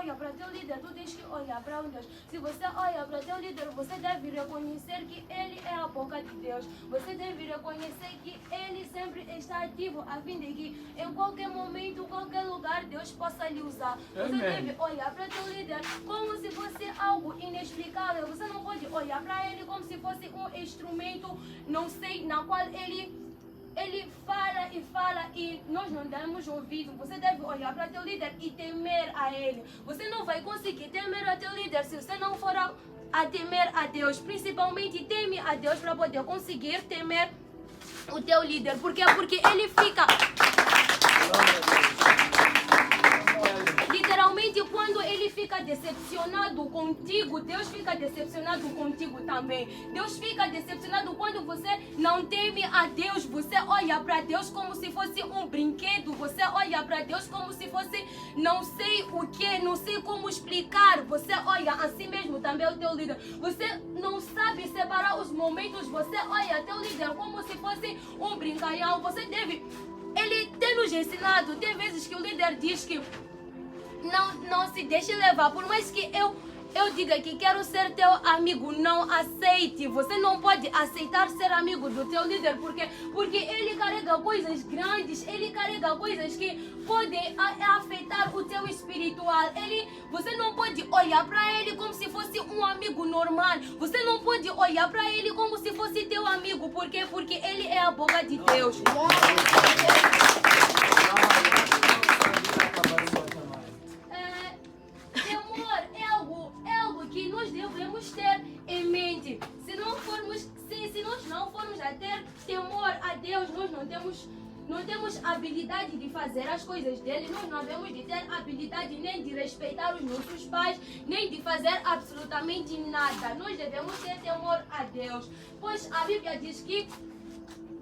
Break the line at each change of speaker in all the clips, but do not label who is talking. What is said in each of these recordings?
olha para teu líder, tu tens que olhar para Deus. Se você olha para teu líder, você deve reconhecer que ele é a boca de Deus. Você deve reconhecer que ele sempre está ativo, a fim de que em qualquer momento, qualquer lugar, Deus possa lhe usar. Você deve olhar para teu líder como se fosse algo inexplicável. Você não pode olhar para ele como se fosse um instrumento, não sei, na qual ele fala e nós não damos ouvido. Você deve olhar para teu líder e temer a ele. Você não vai conseguir temer a teu líder se você não for a temer a Deus. Principalmente teme a Deus para poder conseguir temer o teu líder. Por quê? Porque ele fica... Literalmente, quando ele fica decepcionado contigo, Deus fica decepcionado contigo também. Deus fica decepcionado quando você não teme a Deus. Você olha para Deus como se fosse um brinquedo. Você olha para Deus como se fosse não sei o que, não sei como explicar. Você olha assim mesmo também o teu líder. Você não sabe separar os momentos. Você olha teu líder como se fosse um brincalhão. Você deve... Ele tem nos ensinado. Tem vezes que o líder diz que não se deixe levar, por mais que eu diga que quero ser teu amigo, não aceite. Você não pode aceitar ser amigo do teu líder, porque ele carrega coisas grandes, ele carrega coisas que podem afetar o teu espiritual. Você não pode olhar para ele como se fosse um amigo normal. Você não pode olhar para ele como se fosse teu amigo, porque ele é a boca de Deus. Que nós devemos ter em mente. Se nós não formos a ter temor a Deus, nós não temos habilidade de fazer as coisas dele. Nós não devemos de ter habilidade nem de respeitar os nossos pais, nem de fazer absolutamente nada. Nós devemos ter temor a Deus, pois a Bíblia diz que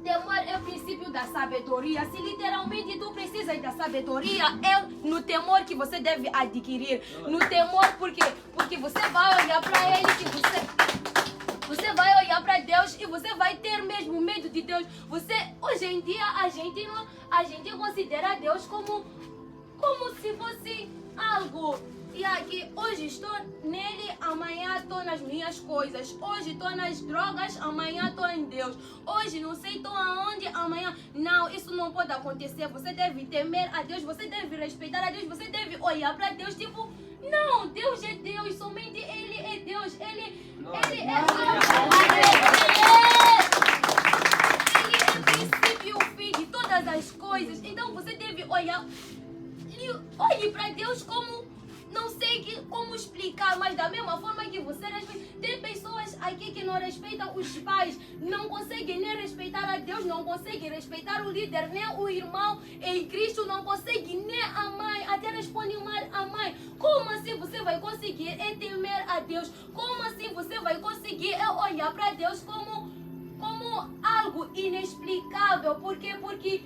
temor é o princípio da sabedoria. Se literalmente tu precisas da sabedoria, é no temor que você deve adquirir. No temor, porque você vai olhar para ele, que você vai olhar para Deus e você vai ter mesmo medo de Deus. Hoje em dia a gente considera Deus como se fosse algo. E aqui, hoje estou nele, amanhã estou nas minhas coisas. Hoje estou nas drogas, amanhã estou em Deus. Hoje não sei estou aonde, amanhã... Não, isso não pode acontecer. Você deve temer a Deus, você deve respeitar a Deus, você deve olhar para Deus tipo... Não, Deus é Deus, somente Ele é Deus. Ele é princípio e o fim de todas as coisas. Então você deve olhar... Olhe para Deus como... Não sei como explicar, mas da mesma forma que você respeita. Tem pessoas aqui que não respeitam os pais, não conseguem nem respeitar a Deus, não conseguem respeitar o líder, nem o irmão em Cristo, não conseguem nem a mãe, até respondem mal a mãe. Como assim você vai conseguir temer a Deus? Como assim você vai conseguir olhar para Deus como algo inexplicável? Por quê? Porque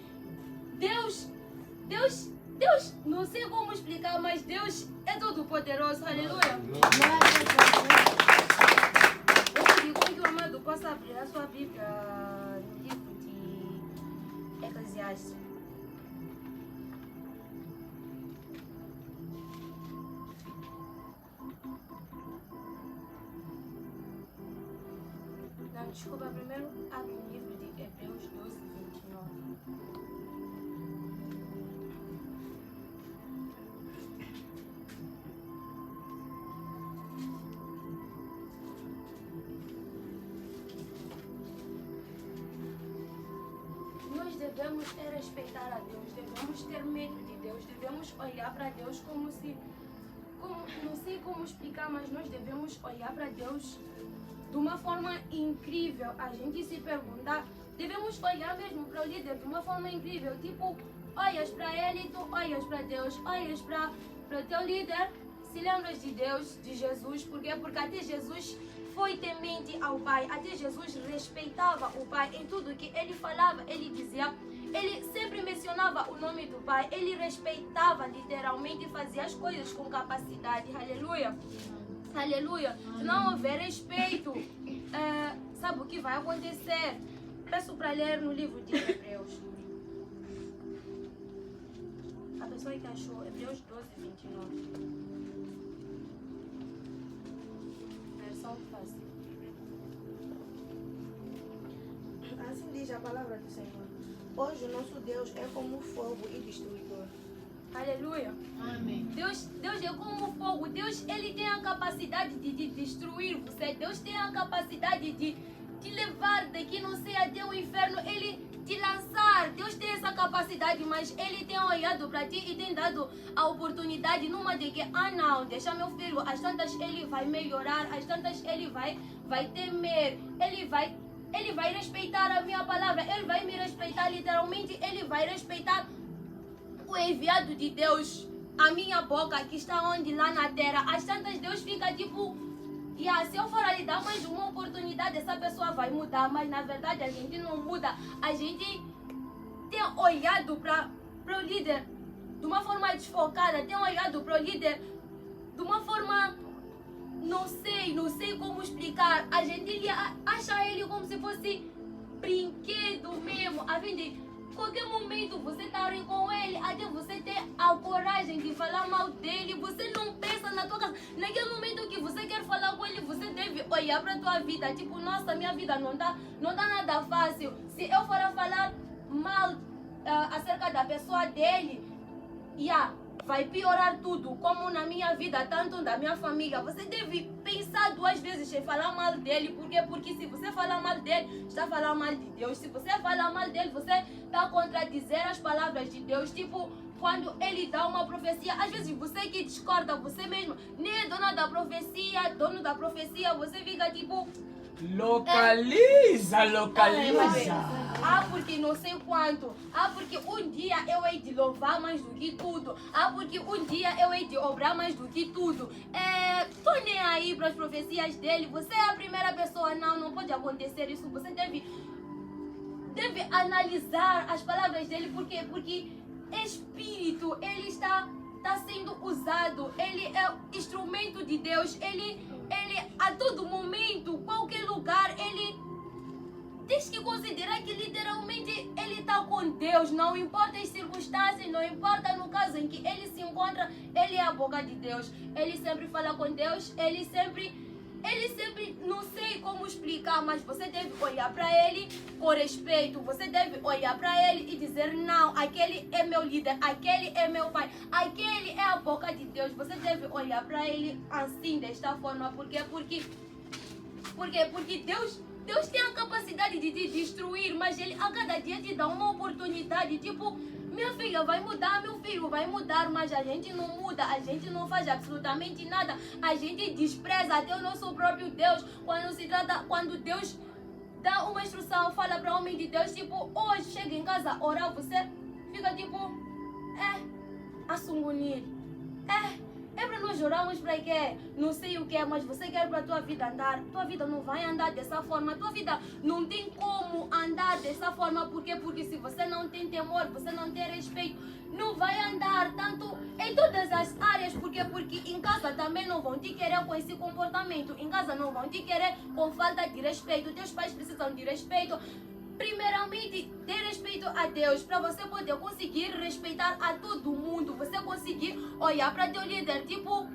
Deus, não sei como explicar, mas Deus é todo poderoso, aleluia. Eu pedi que o amado possa abrir a sua Bíblia no livro de Eclesiastes. Não, desculpa, primeiro abre o livro de Hebreus 12, 29. Devemos respeitar a Deus, devemos ter medo de Deus, devemos olhar para Deus como não sei como explicar, mas nós devemos olhar para Deus de uma forma incrível. A gente se perguntar, devemos olhar mesmo para o líder de uma forma incrível, tipo, olhas para ele, tu olhas para Deus, olhas para o teu líder, se lembras de Deus, de Jesus, porque até Jesus foi temente ao Pai, até Jesus respeitava o Pai em tudo que ele falava, ele dizia, ele sempre mencionava o nome do Pai, ele respeitava literalmente e fazia as coisas com capacidade, aleluia, aleluia. Se não houver respeito, sabe o que vai acontecer? Peço para ler no livro de Hebreus. A pessoa que achou, Hebreus 12, 29. face.
Assim diz a palavra do Senhor. Hoje o nosso Deus é como fogo e destruidor.
Aleluia.
Amém.
Deus é como fogo. Deus, ele tem a capacidade de destruir você. Deus tem a capacidade de te levar daqui, não sei, até o inferno. Ele te lançar. Deus tem essa capacidade, mas ele tem olhado para ti e tem dado a oportunidade numa de que, não, deixa meu filho, às tantas ele vai melhorar, às tantas ele vai temer, ele vai respeitar a minha palavra, ele vai me respeitar literalmente, ele vai respeitar o enviado de Deus, a minha boca que está onde? Lá na terra. Às tantas Deus fica tipo, se eu for lhe dar mais uma oportunidade, essa pessoa vai mudar, mas na verdade a gente não muda. A gente tem olhado para o líder de uma forma desfocada, tem olhado para o líder de uma forma, não sei como explicar. A gente acha ele como se fosse brinquedo mesmo, a gente qualquer momento você está rindo com ele, até você ter a coragem de falar mal dele, você não pensa na tua casa. Naquele momento que você quer falar com ele, você deve olhar para a tua vida, tipo, nossa, minha vida não tá nada fácil. Se eu for a falar mal acerca da pessoa dele, vai piorar tudo, como na minha vida, tanto da minha família. Você deve pensar 2 vezes em falar mal dele, porque se você falar mal dele, está falando mal de Deus. Se você falar mal dele, você está a contradizer as palavras de Deus. Tipo, quando ele dá uma profecia, às vezes você que discorda, você mesmo nem é dono da profecia, você fica tipo...
Localiza.
Porque não sei quanto. Porque um dia eu hei de louvar mais do que tudo. Porque um dia eu hei de obrar mais do que tudo. Tô nem aí para as profecias dele. Você é a primeira pessoa. Não pode acontecer isso. Você deve analisar as palavras dele. Porque Espírito, ele está sendo usado. Ele é instrumento de Deus. Ele a todo momento, qualquer lugar, ele tem que considerar que literalmente ele está com Deus. Não importa as circunstâncias, não importa no caso em que ele se encontra, ele é a boca de Deus. Ele sempre fala com Deus, ele sempre, não sei como explicar, mas você deve olhar para ele com respeito. Você deve olhar para ele e dizer, não, aquele é meu líder, aquele é meu pai, aquele é a boca de Deus. Você deve olhar para ele assim, desta forma. Porque Deus tem a capacidade de te destruir, mas ele a cada dia te dá uma oportunidade. Tipo, minha filha vai mudar, meu filho vai mudar, mas a gente não muda, a gente não faz absolutamente nada. A gente despreza até o nosso próprio Deus. Quando Deus dá uma instrução, fala para o homem de Deus, tipo, hoje chega em casa, orar, você fica tipo, assungunir. É para nós orarmos para quê? Não sei o que, mas você quer para a tua vida andar. Tua vida não vai andar dessa forma. Tua vida não tem como andar dessa forma. Por quê? Porque se você não tem temor, você não tem respeito, não vai andar tanto em todas as áreas. Porque em casa também não vão te querer com esse comportamento. Em casa não vão te querer com falta de respeito. Teus pais precisam de respeito. Primeiramente, ter respeito a Deus, para você poder conseguir respeitar a todo mundo. Você conseguir olhar para teu líder, tipo,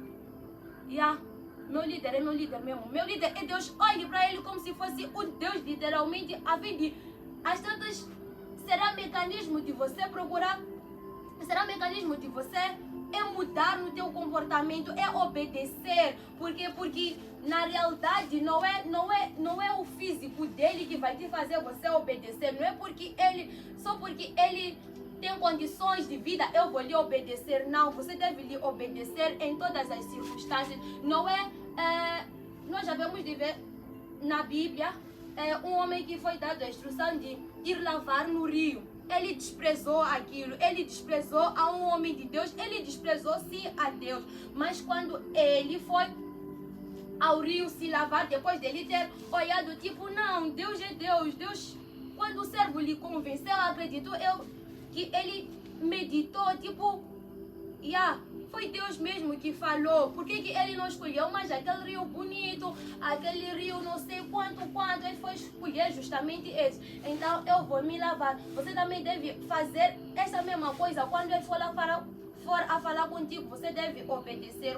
meu líder é meu líder mesmo. Meu líder é Deus. Olhe para ele como se fosse um Deus, literalmente. As tantas, será mecanismo de você procurar, será mecanismo de você mudar no teu comportamento, obedecer. Porque na realidade não é o físico dele que vai te fazer você obedecer. Não é só porque ele tem condições de vida, eu vou lhe obedecer. Não, você deve lhe obedecer em todas as circunstâncias. Nós já vemos de ver na Bíblia um homem que foi dado a instrução de ir lavar no rio. Ele desprezou aquilo, ele desprezou a um homem de Deus, ele desprezou-se a Deus. Mas quando ele foi ao rio se lavar, depois dele ter olhado, tipo, não, Deus é Deus. Deus, quando o servo lhe convenceu, acreditou, que ele meditou, tipo, foi Deus mesmo que falou. Por que ele não escolheu mais aquele rio bonito, aquele rio não sei quanto, ele foi escolher justamente esse. Então eu vou me lavar. Você também deve fazer essa mesma coisa. Quando ele for a falar contigo, você deve obedecer.